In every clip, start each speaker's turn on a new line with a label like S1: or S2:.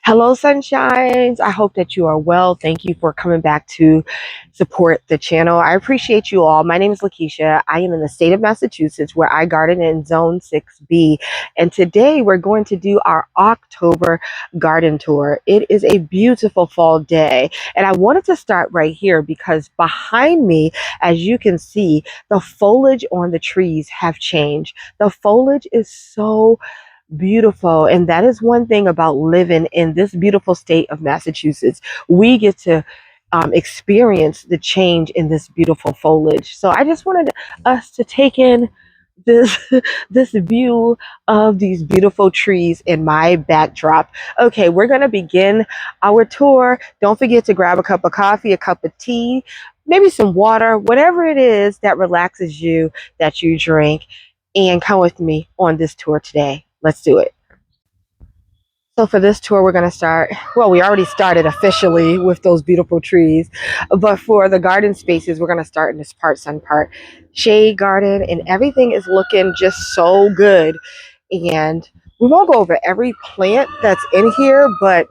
S1: Hello, sunshines. I hope that you are well. Thank you for coming back to support the channel. I appreciate you all. My name is Lakeisha. I am in the state of Massachusetts where I garden in Zone 6B. And today we're going to do our October garden tour. It is a beautiful fall day. And I wanted to start right here because behind me, as you can see, the foliage on the trees have changed. The foliage is so beautiful. And that is one thing about living in this beautiful state of Massachusetts. We get to experience the change in this beautiful foliage. So I just wanted us to take in this this view of these beautiful trees in my backdrop. Okay, we're going to begin our tour. Don't forget to grab a cup of coffee, a cup of tea, maybe some water, whatever it is that relaxes you, that you drink, and come with me on this tour today. Let's do it. So for this tour, we're going to start, well, we already started officially with those beautiful trees, but for the garden spaces, we're going to start in this sun part shade garden, and everything is looking just so good. And we won't go over every plant that's in here, but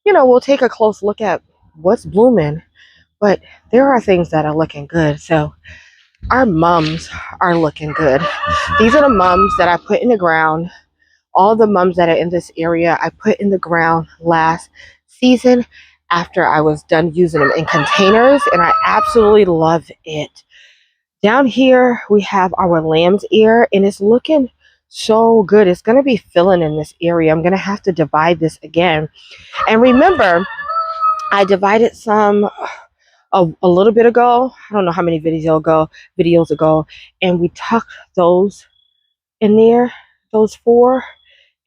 S1: we'll take a close look at what's blooming. But there are things that are looking good. So our mums are looking good. These are the mums that I put in the ground. All the mums that are in this area, I put in the ground last season after I was done using them in containers, and I absolutely love it. Down here, we have our lamb's ear, and it's looking so good. It's going to be filling in this area. I'm going to have to divide this again. And remember, I divided some a little bit ago. I don't know how many videos ago, and we tucked those in there, those four.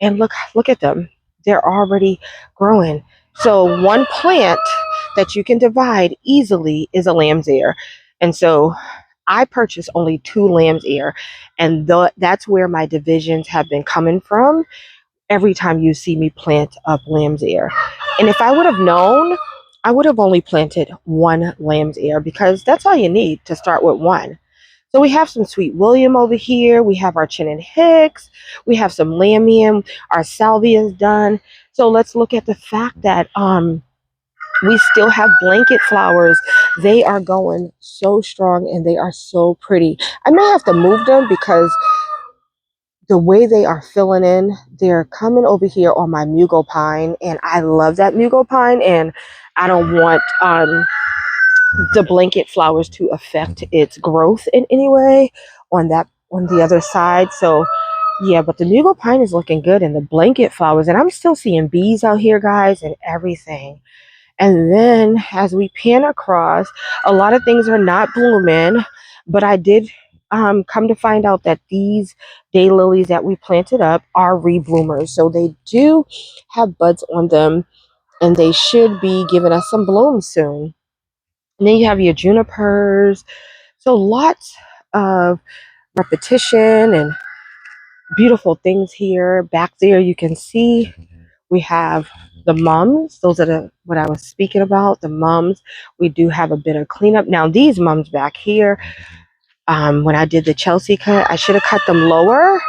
S1: And look at them. They're already growing. So one plant that you can divide easily is a lamb's ear. And so I purchased only 2 lamb's ear. And that's where my divisions have been coming from every time you see me plant up lamb's ear. And if I would have known, I would have only planted 1 lamb's ear because that's all you need to start with 1. So we have some Sweet William over here. We have our Chin Hicks. We have some Lamium. Our Salvia is done. So let's look at the fact that we still have blanket flowers. They are going so strong and they are so pretty. I may have to move them because the way they are filling in, they're coming over here on my Mugo Pine, and I love that Mugo Pine, and I don't want the blanket flowers to affect its growth in any way on the other side. So yeah, but the Mugo Pine is looking good, and the blanket flowers, and I'm still seeing bees out here, guys, and everything. And then as we pan across, a lot of things are not blooming, but I did come to find out that these daylilies that we planted up are rebloomers. So they do have buds on them, and they should be giving us some blooms soon. And then you have your junipers. So lots of repetition and beautiful things here. Back there you can see we have the mums. Those are what I was speaking about, the mums. We do have a bit of cleanup. Now these mums back here, when I did the Chelsea cut, I should have cut them lower.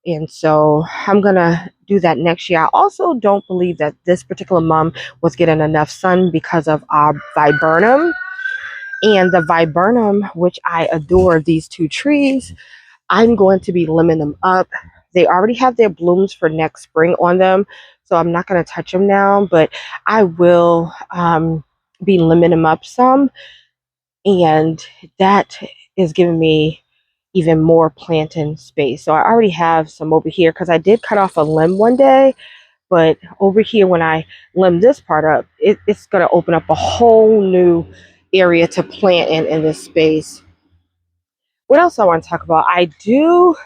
S1: And so I'm going to do that next year. I also don't believe that this particular mum was getting enough sun because of our viburnum. And the viburnum, which I adore, these 2 trees, I'm going to be limbing them up. They already have their blooms for next spring on them, so I'm not going to touch them now, but I will be limbing them up some, and that is giving me even more planting space. So I already have some over here because I did cut off a limb one day, but over here when I limb this part up, it's going to open up a whole new area to plant in this space. What else I want to talk about? I do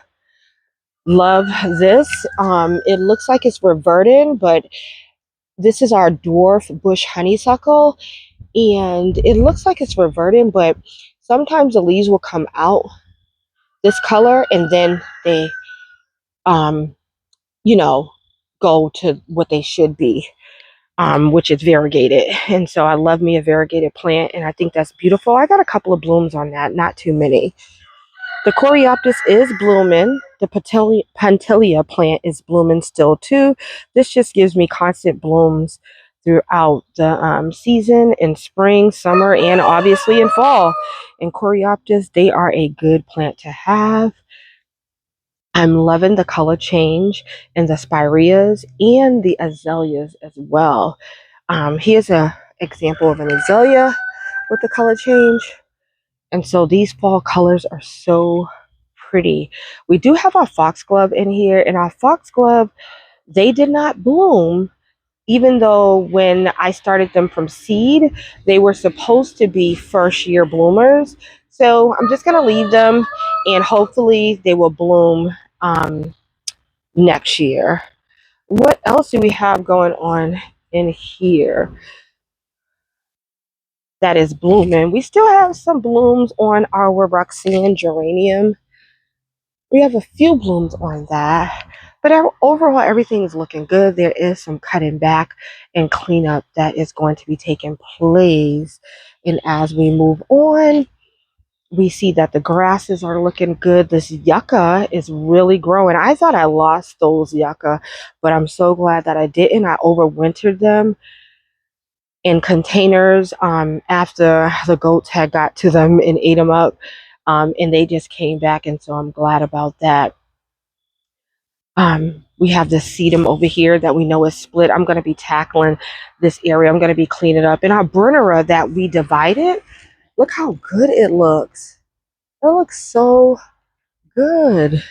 S1: love this. It looks like it's reverting, but this is our dwarf bush honeysuckle, and it looks like it's reverting, but sometimes the leaves will come out this color and then they you know go to what they should be, which is variegated. And so I love me a variegated plant, and I think that's beautiful. I got a couple of blooms on that, not too many. The Coreopsis is blooming. The Pantelia plant is blooming still too. This just gives me constant blooms throughout the season in spring, summer, and obviously in fall. And Coreopsis, they are a good plant to have. I'm loving the color change in the spireas and the azaleas as well. Here's a example of an azalea with the color change. And so these fall colors are so pretty. We do have our foxglove in here, and our foxglove, they did not bloom, even though when I started them from seed, they were supposed to be first year bloomers. So I'm just going to leave them, and hopefully they will bloom next year. What else do we have going on in here that is blooming? We still have some blooms on our Roxanne geranium. We have a few blooms on that, but overall everything is looking good. There is some cutting back and cleanup that is going to be taking place. And as we move on, we see that the grasses are looking good. This yucca is really growing. I thought I lost those yucca, but I'm so glad that I didn't. I overwintered them in containers after the goats had got to them and ate them up. And they just came back, and so I'm glad about that. We have this sedum over here that we know is split. I'm going to be tackling this area. I'm going to be cleaning it up. And our burnera that we divided, look how good it looks. It looks so good.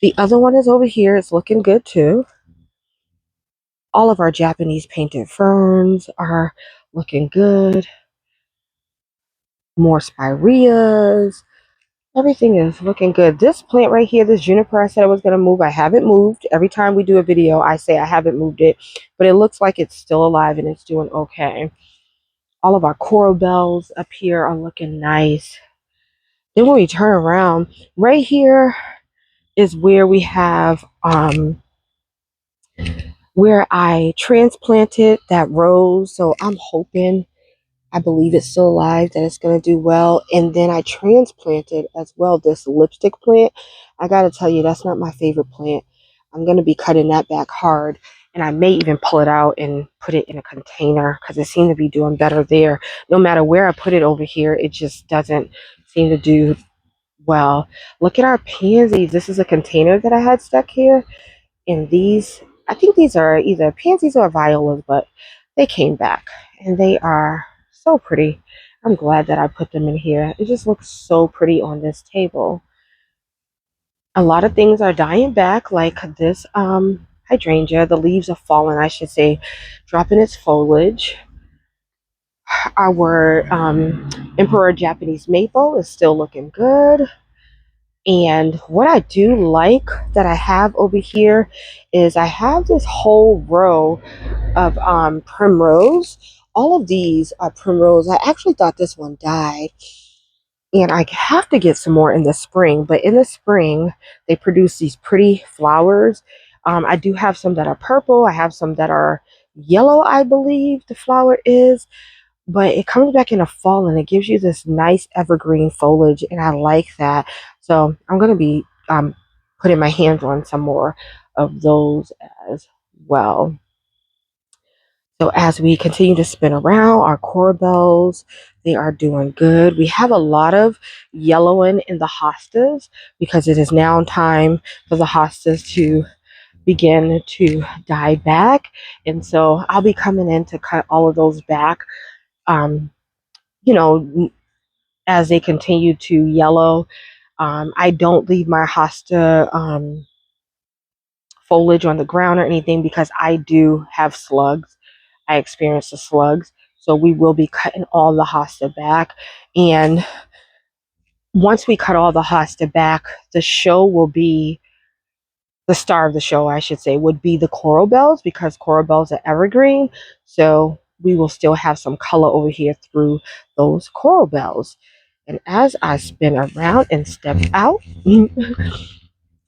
S1: The other one is over here. It's looking good too. All of our Japanese painted ferns are looking good. More spireas. Everything is looking good. This plant right here, this juniper, I said I was going to move. I haven't moved. Every time we do a video, I say I haven't moved it. But it looks like it's still alive and it's doing okay. All of our coral bells up here are looking nice. Then when we turn around, right here is where we have where I transplanted that rose. So I'm hoping, I believe it's still alive, that it's going to do well. And then I transplanted as well this lipstick plant. I got to tell you, that's not my favorite plant. I'm going to be cutting that back hard. And I may even pull it out and put it in a container because it seemed to be doing better there. No matter where I put it over here, it just doesn't seem to do well. Look at our pansies. This is a container that I had stuck here. And these, I think these are either pansies or violas, but they came back and they are so pretty. I'm glad that I put them in here. It just looks so pretty on this table. A lot of things are dying back, like this hydrangea. The leaves are falling, I should say, dropping its foliage. Our Emperor Japanese maple is still looking good. And what I do like that I have over here is I have this whole row of primrose. All of these are primrose. I actually thought this one died. And I have to get some more in the spring. But in the spring, they produce these pretty flowers. I do have some that are purple. I have some that are yellow, I believe the flower is. But it comes back in the fall and it gives you this nice evergreen foliage. And I like that. So I'm going to be putting my hands on some more of those as well. So as we continue to spin around, our coral bells, they are doing good. We have a lot of yellowing in the hostas because it is now time for the hostas to begin to die back. And so I'll be coming in to cut all of those back, you know, as they continue to yellow. I don't leave my hosta foliage on the ground or anything because I do have slugs. I experienced the slugs. So we will be cutting all the hosta back. And once we cut all the hosta back, the show will be, the star of the show, I should say, would be the coral bells because coral bells are evergreen. So we will still have some color over here through those coral bells. And as I spin around and step out,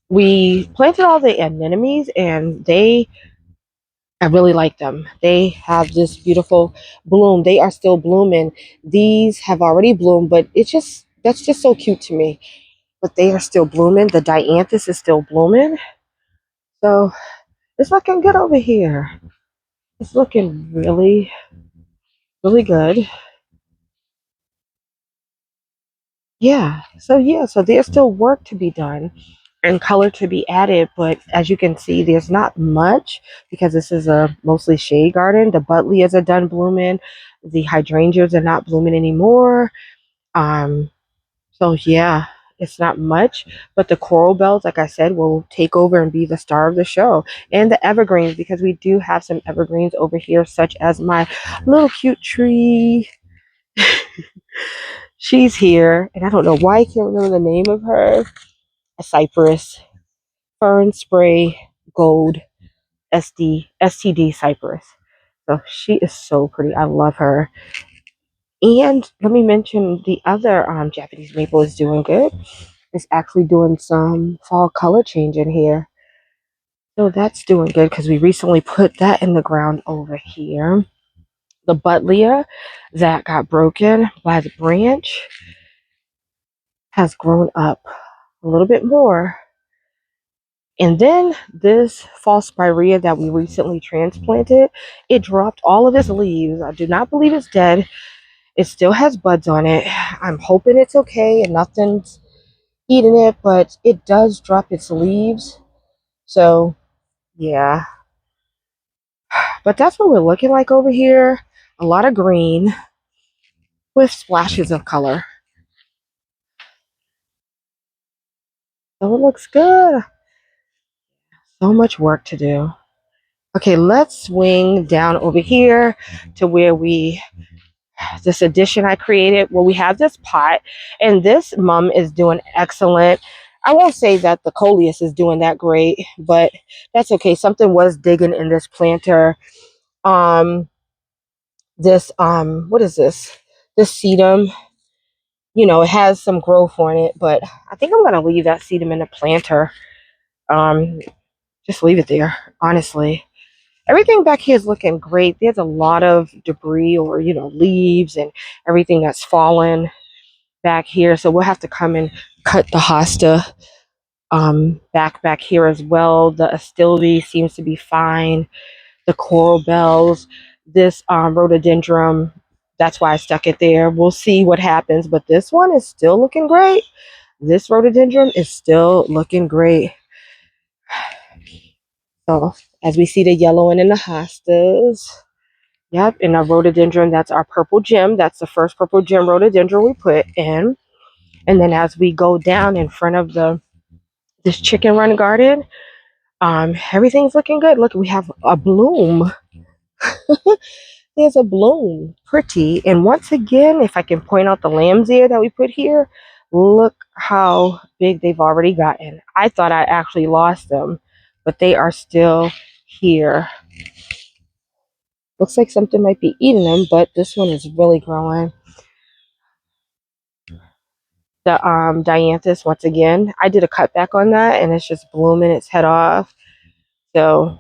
S1: we planted all the anemones and I really like them. They have this beautiful bloom. They are still blooming. These have already bloomed, but that's just so cute to me. but they are still blooming. The dianthus is still blooming. So it's looking good over here. It's looking really, really good. So there's still work to be done and color to be added, but as you can see, there's not much because this is a mostly shade garden. The buddleias are done blooming. The hydrangeas are not blooming anymore. Um, so yeah, it's not much, but the coral bells, like I said, will take over and be the star of the show. And the evergreens, because we do have some evergreens over here, such as my little cute tree. She's here, and I don't know why I can't remember the name of her. A cypress, fern spray gold STD cypress. So she is so pretty. I love her. And let me mention the other Japanese maple is doing good. It's actually doing some fall color change in here. So that's doing good because we recently put that in the ground over here. The buddleia that got broken by the branch has grown up a little bit more. And then this false spirea that we recently transplanted, it dropped all of its leaves. I do not believe it's dead. It still has buds on it. I'm hoping it's okay and nothing's eating it, but it does drop its leaves. So, yeah. But that's what we're looking like over here. A lot of green with splashes of color. So it looks good. So much work to do. Okay, let's swing down over here to where this addition I created. Well, we have this pot, and this mum is doing excellent. I won't say that the coleus is doing that great, but that's okay. Something was digging in this planter. What is this? This sedum, it has some growth on it, but I think I'm gonna leave that sedum in the planter. Um, just leave it there, honestly. Everything back here is looking great. There's a lot of debris or, leaves and everything that's fallen back here. So we'll have to come and cut the hosta back here as well. The astilbe seems to be fine. The coral bells, this rhododendron, that's why I stuck it there. We'll see what happens, but this one is still looking great. This rhododendron is still looking great. So as we see the yellowing in the hostas, yep, and our rhododendron, that's our purple gem. That's the first purple gem rhododendron we put in. And then as we go down in front of this chicken run garden, everything's looking good. Look, we have a bloom. There's a bloom. Pretty. And once again, if I can point out the lamb's ear that we put here, look how big they've already gotten. I thought I actually lost them, but they are still here. Looks like something might be eating them, but this one is really growing. The dianthus, once again, I did a cutback on that, and it's just blooming its head off. So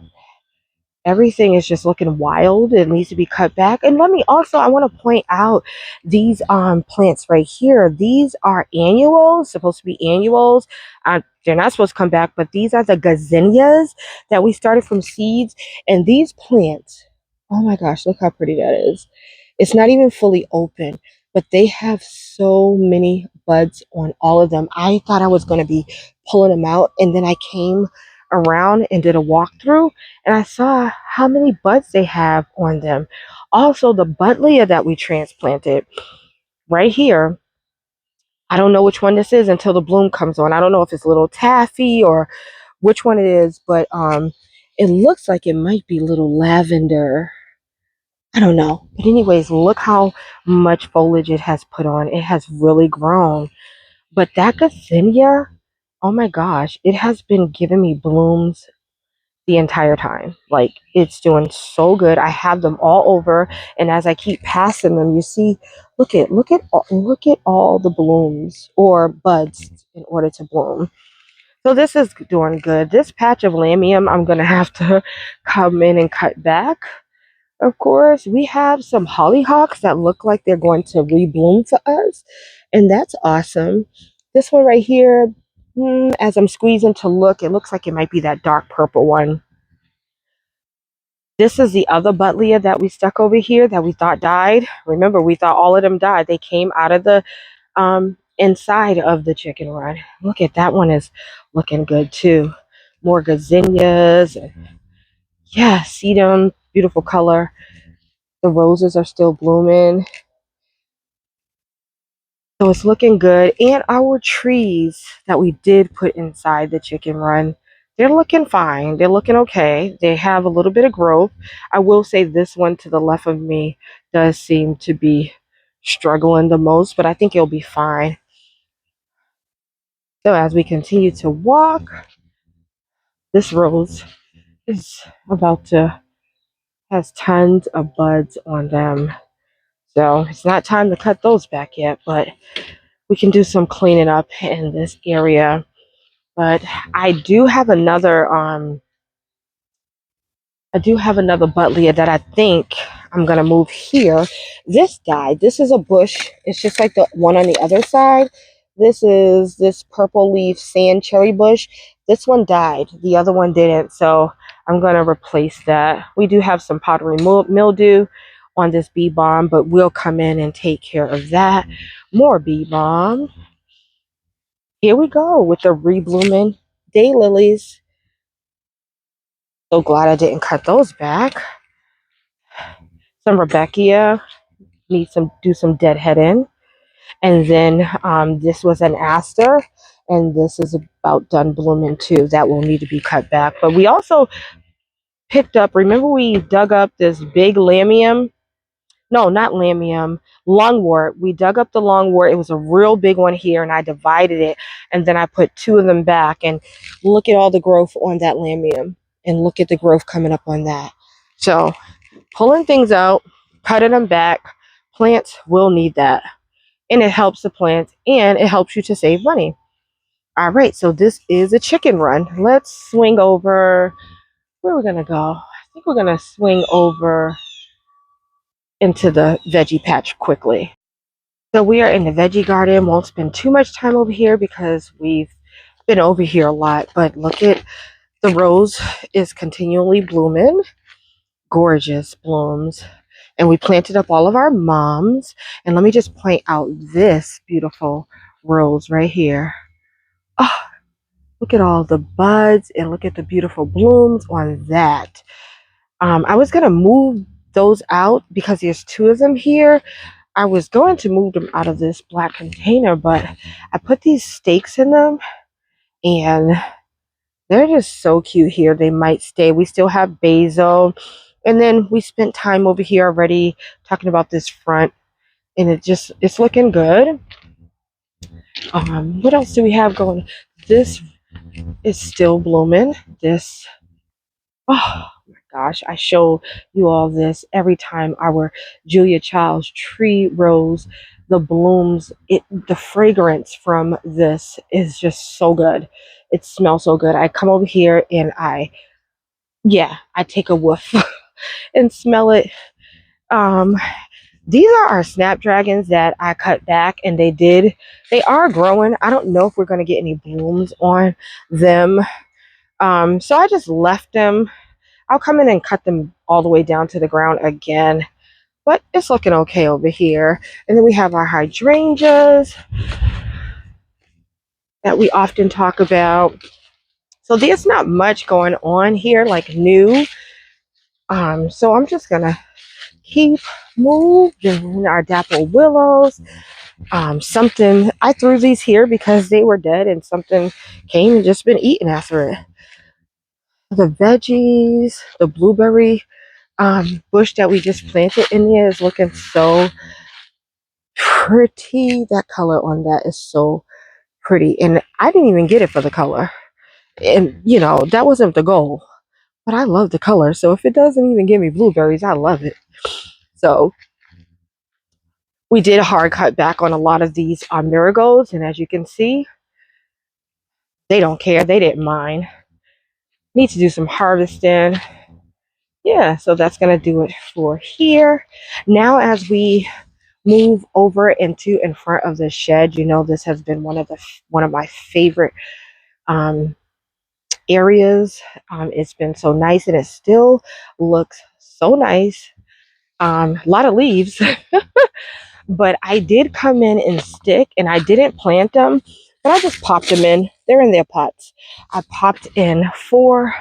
S1: everything is just looking wild. It needs to be cut back. And I want to point out these plants right here. These are annuals, supposed to be annuals. They're not supposed to come back, but these are the gazinias that we started from seeds. And these plants, oh my gosh, look how pretty that is. It's not even fully open, but they have so many buds on all of them. I thought I was going to be pulling them out, and then I came around and did a walkthrough, and I saw how many buds they have on them. Also, the buddleia that we transplanted right here, I don't know which one this is until the bloom comes on. I don't know if it's little taffy or which one it is, but it looks like it might be little lavender. I don't know. But anyways, look how much foliage it has put on. It has really grown. But that Garcinia, oh my gosh, it has been giving me blooms the entire time. Like, it's doing so good. I have them all over, and as I keep passing them, you see, look at all the blooms or buds in order to bloom. So this is doing good. This patch of lamium, I'm gonna have to come in and cut back. Of course, we have some hollyhocks that look like they're going to rebloom for us, and that's awesome. This one right here, as I'm squeezing to look, it looks like it might be that dark purple one. This is the other buttlia that we stuck over here that we thought died. Remember, we thought all of them died. They came out of the inside of the chicken run. Look at that one, is looking good too. More gazinias. Yeah, sedum, beautiful color. The roses are still blooming. So it's looking good. And our trees that we did put inside the chicken run, they're looking fine. They're looking okay. They have a little bit of growth. I will say this one to the left of me does seem to be struggling the most, but I think it'll be fine. So as we continue to walk, this rose is about to, has tons of buds on them. So it's not time to cut those back yet, but we can do some cleaning up in this area. But I do have another buttlia that I think I'm gonna move here. This died. This is a bush. It's just like the one on the other side. This is this purple leaf sand cherry bush. This one died. The other one didn't. So I'm gonna replace that. We do have some powdery mildew on this bee balm, but we'll come in and take care of that. More bee balm. Here we go with the reblooming daylilies. So glad I didn't cut those back. Some Rebecca need some do some deadheading. And then this was an aster, and this is about done blooming too. That will need to be cut back. But we also picked up, remember we dug up this big lamium? No, not lamium, lungwort. We dug up the lungwort. It was a real big one here, and I divided it, and then I put two of them back. And look at all the growth on that lamium, and look at the growth coming up on that. So pulling things out, cutting them back, plants will need that. And it helps the plants, and it helps you to save money. All right, so this is a chicken run. Let's swing over. Where are we going to go? I think we're going to swing over into the veggie patch quickly. So we are in the veggie garden. Won't spend too much time over here because we've been over here a lot. But look at the rose is continually blooming. Gorgeous blooms. And we planted up all of our mums. And let me just point out this beautiful rose right here. Oh, look at all the buds and look at the beautiful blooms on that. I was going to move those out because there's two of them here. I was going to move them out of this black container, but I put these stakes in them and they're just so cute here. They might stay. We still have basil. And then we spent time over here already talking about this front, and it's looking good. What else do we have going? This is still blooming. This, oh my gosh, I show you all this every time our Julia Child's tree rose. The blooms, the fragrance from this is just so good. It smells so good. I come over here and I take a whiff and smell it. These are our snapdragons that I cut back, and they are growing. I don't know if we're going to get any blooms on them. So I just left them. I'll come in and cut them all the way down to the ground again. But it's looking okay over here. And then we have our hydrangeas that we often talk about. So there's not much going on here like new. So I'm just going to keep moving. Our dapple willows. Something, I threw these here because they were dead and something came and just been eating after it. The veggies, the blueberry bush that we just planted in there is looking so pretty. That color on that is so pretty. And I didn't even get it for the color. And, that wasn't the goal. But I love the color. So if it doesn't even give me blueberries, I love it. So we did a hard cut back on a lot of these marigolds. And as you can see, they don't care. They didn't mind. Need to do some harvesting. Yeah, so that's going to do it for here. Now as we move over into in front of the shed. You know, this has been one of my favorite um, areas. It's been so nice, and it still looks so nice. A lot of leaves, but I did come in and stick, and I didn't plant them, but I just popped them in. They're in their pots. I popped in 4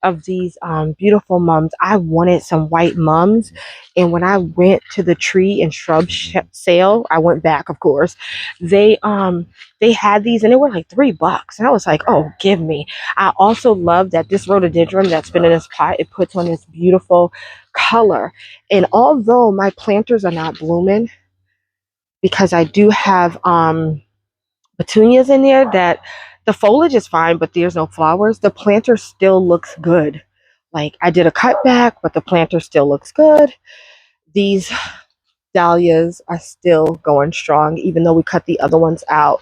S1: of these beautiful mums. I wanted some white mums, and when I went to the tree and shrub sale, I went back, of course. They had these, and they were like $3, and I was like, oh, give me. I also love that this rhododendron that's been in this pot, it puts on this beautiful color. And although my planters are not blooming, because I do have petunias in there, that the foliage is fine, but there's no flowers, the planter still looks good. Like, I did a cutback, but the planter still looks good. These dahlias are still going strong, even though we cut the other ones out.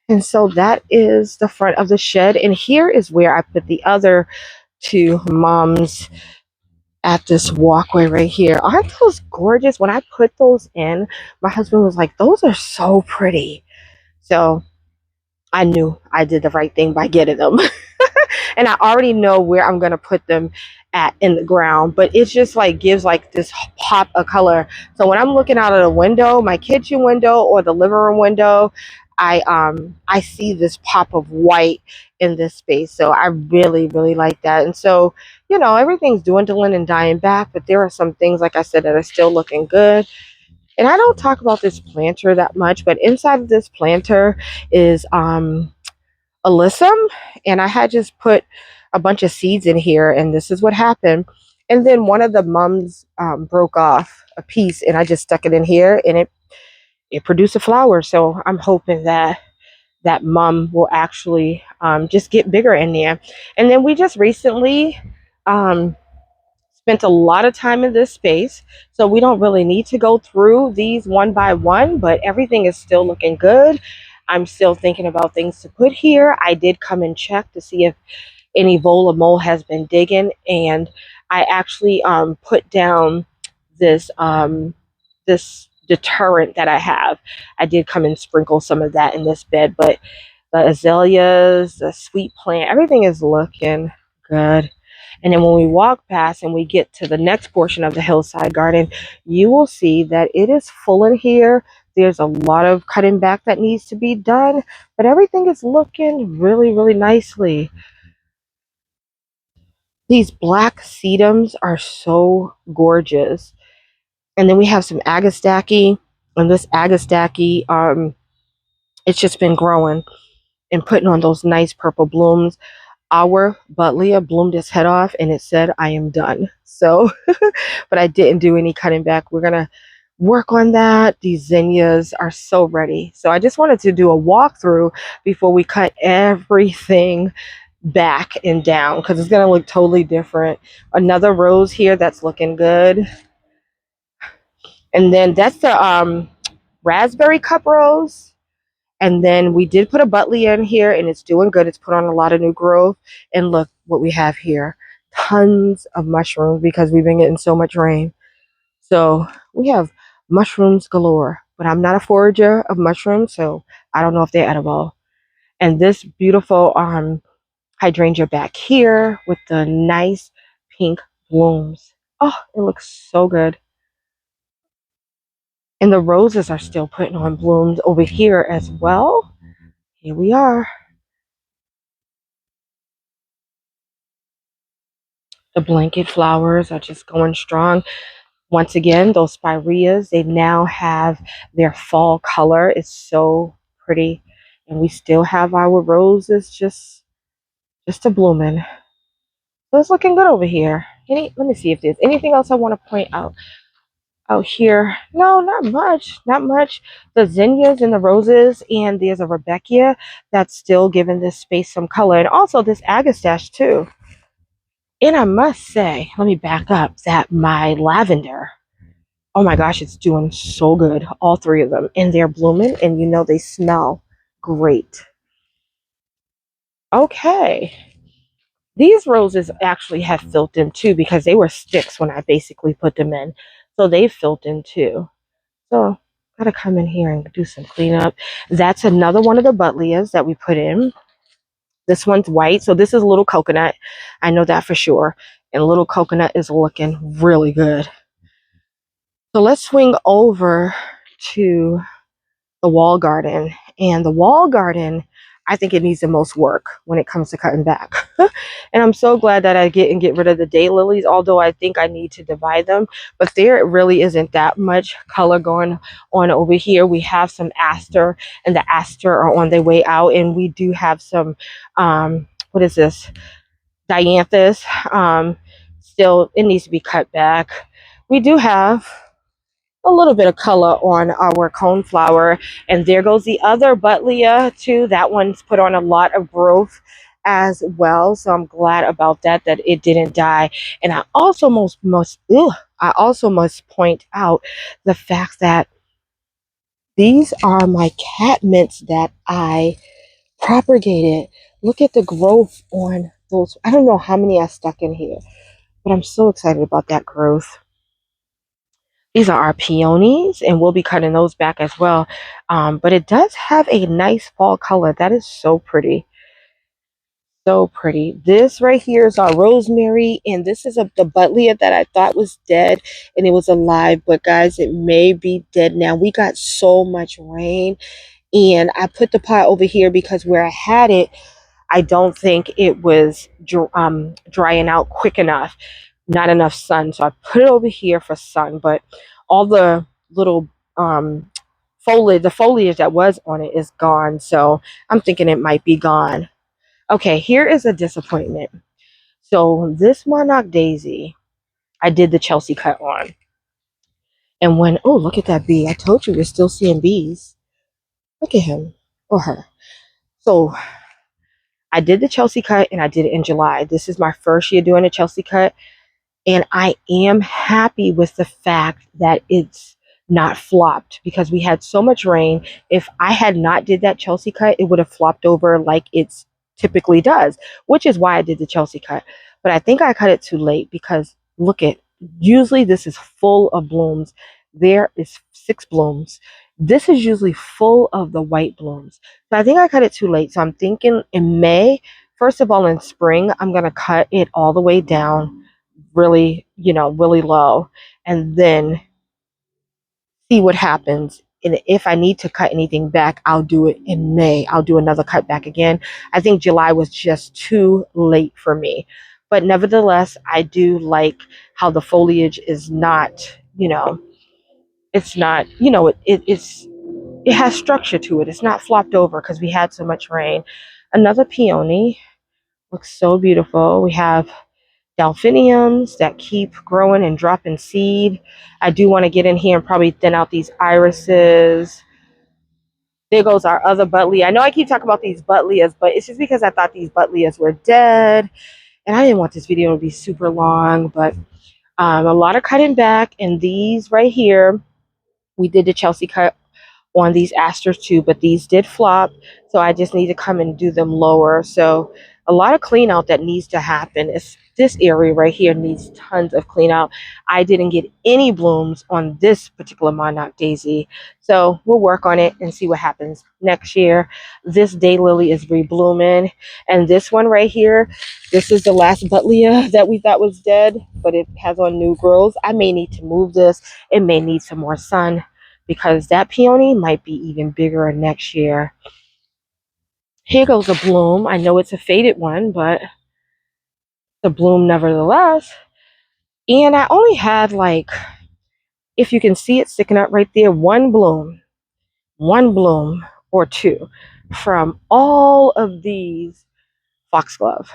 S1: And so that is the front of the shed. And here is where I put the other 2 mums at this walkway right here. Aren't those gorgeous? When I put those in, my husband was like, those are so pretty. So I knew I did the right thing by getting them. And I already know where I'm gonna put them at in the ground, but it's just like gives like this pop of color. So when I'm looking out of the window, my kitchen window or the living room window, I see this pop of white in this space. So I really, really like that. And so, you know, everything's dwindling and dying back, but there are some things, like I said, that are still looking good. And I don't talk about this planter that much, but inside of this planter is alyssum, and I had just put a bunch of seeds in here, and this is what happened. And then one of the mums broke off a piece, and I just stuck it in here, and it produced a flower. So I'm hoping that that mum will actually just get bigger in there. And then we just recently um, spent a lot of time in this space, so we don't really need to go through these one by one, but everything is still looking good. I'm still thinking about things to put here. I did come and check to see if any vola mole has been digging, and I actually put down this this deterrent that I have. I did come and sprinkle some of that in this bed, but the azaleas, the sweet plant, everything is looking good. And then when we walk past and we get to the next portion of the hillside garden, you will see that it is full in here. There's a lot of cutting back that needs to be done, but everything is looking really, really nicely. These black sedums are so gorgeous. And then we have some agastache, and this agastache, it's just been growing and putting on those nice purple blooms. Our Buttleia bloomed its head off, and it said, I am done. So, but I didn't do any cutting back. We're going to work on that. These zinnias are so ready. So I just wanted to do a walkthrough before we cut everything back and down, because it's going to look totally different. Another rose here that's looking good. And then that's the raspberry cup rose. And then we did put a Buttleia in here, and it's doing good. It's put on a lot of new growth. And look what we have here. Tons of mushrooms, because we've been getting so much rain. So we have mushrooms galore. But I'm not a forager of mushrooms, so I don't know if they're edible. And this beautiful hydrangea back here with the nice pink blooms. Oh, it looks so good. And the roses are still putting on blooms over here as well. Here we are. The blanket flowers are just going strong. Once again, those spireas, they now have their fall color. It's so pretty. And we still have our roses just a blooming. So it's looking good over here. Let me see if there's anything else I want to point out here. No, not much. Not much. The zinnias and the roses, and there's a Rebecca that's still giving this space some color. And also this agastache too. And I must say, let me back up, that my lavender, oh my gosh, it's doing so good. All 3 of them. And they're blooming, and you know they smell great. Okay. These roses actually have filled in too, because they were sticks when I basically put them in. So they filled in too. So gotta come in here and do some cleanup. That's another one of the buttlias that we put in. This one's white, so this is little coconut. I know that for sure. And little coconut is looking really good. So let's swing over to the wall garden. And the wall garden, I think it needs the most work when it comes to cutting back. And I'm so glad that I get rid of the daylilies, although I think I need to divide them. But there really isn't that much color going on over here. We have some aster, and the aster are on their way out. And we do have some, what is this? Dianthus. Still, it needs to be cut back. We do have a little bit of color on our coneflower, and there goes the other buttlia too. That one's put on a lot of growth as well, so I'm glad about that, that it didn't die. And I also must point out the fact that these are my cat mints that I propagated. Look at the growth on those. I don't know how many I stuck in here, but I'm so excited about that growth. These are our peonies, and we'll be cutting those back as well. But it does have a nice fall color. That is so pretty. So pretty. This right here is our rosemary, and this is the buttlia that I thought was dead, and it was alive. But guys, it may be dead now. We got so much rain, and I put the pot over here because where I had it, I don't think it was drying out quick enough, not enough sun. So I put it over here for sun, but all the little the foliage that was on it is gone. So I'm thinking it might be gone. Okay, here is a disappointment. So this monarch daisy, I did the Chelsea cut on. And when, oh, look at that bee. I told you we're still seeing bees. Look at him or her. So I did the Chelsea cut, and I did it in July. This is my first year doing a Chelsea cut, and I am happy with the fact that it's not flopped because we had so much rain. If I had not did that Chelsea cut, it would have flopped over like it's typically does, which is why I did the Chelsea cut. But I think I cut it too late because look at, usually this is full of blooms. There is 6 blooms. This is usually full of the white blooms. So I think I cut it too late. So I'm thinking in May, first of all, in spring, I'm going to cut it all the way down really, really low, and then see what happens. And if I need to cut anything back, I'll do it in May. I'll do another cut back again. I think July was just too late for me. But nevertheless, I do like how the foliage is not, it's not, it has structure to it. It's not flopped over because we had so much rain. Another peony looks so beautiful. We have delphiniums that keep growing and dropping seed. I do want to get in here and probably thin out these irises. There goes our other buttlia. I know I keep talking about these buttlias, but it's just because I thought these buttlias were dead, and I didn't want this video to be super long. But a lot of cutting back, and these right here, we did the Chelsea cut on these asters too, but these did flop, so I just need to come and do them lower. So a lot of clean out that needs to happen. Is this area right here needs tons of clean out. I didn't get any blooms on this particular monarch daisy, so we'll work on it and see what happens next year. This daylily is reblooming, and this one right here, this is the last buttlia that we thought was dead, but it has on new growth. I may need to move this. It may need some more sun, because that peony might be even bigger next year. Here goes a bloom. I know it's a faded one, but the bloom nevertheless. And I only had, like, if you can see it sticking up right there, one bloom or two from all of these foxglove.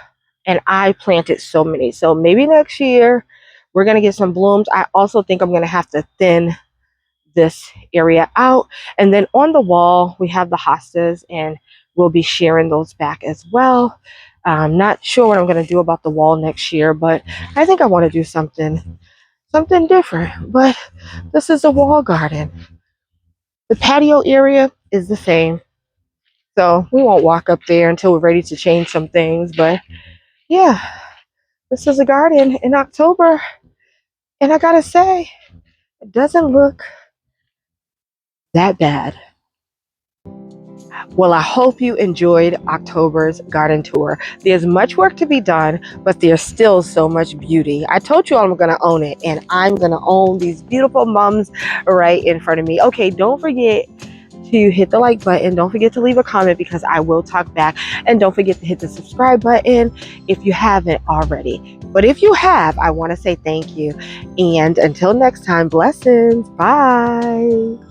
S1: And I planted so many. So maybe next year we're going to get some blooms. I also think I'm going to have to thin this area out, and then on the wall we have the hostas, and we'll be sharing those back as well. I'm not sure what I'm going to do about the wall next year, but I think I want to do something different. But this is a wall garden. The patio area is the same, so we won't walk up there until we're ready to change some things. But yeah, this is a garden in October, and I gotta say, it doesn't look that bad. Well, I hope you enjoyed October's garden tour. There's much work to be done, but there's still so much beauty. I told you I'm going to own it, and I'm going to own these beautiful mums right in front of me. Okay, don't forget to hit the like button. Don't forget to leave a comment because I will talk back. And don't forget to hit the subscribe button if you haven't already. But if you have, I want to say thank you. And until next time, blessings. Bye.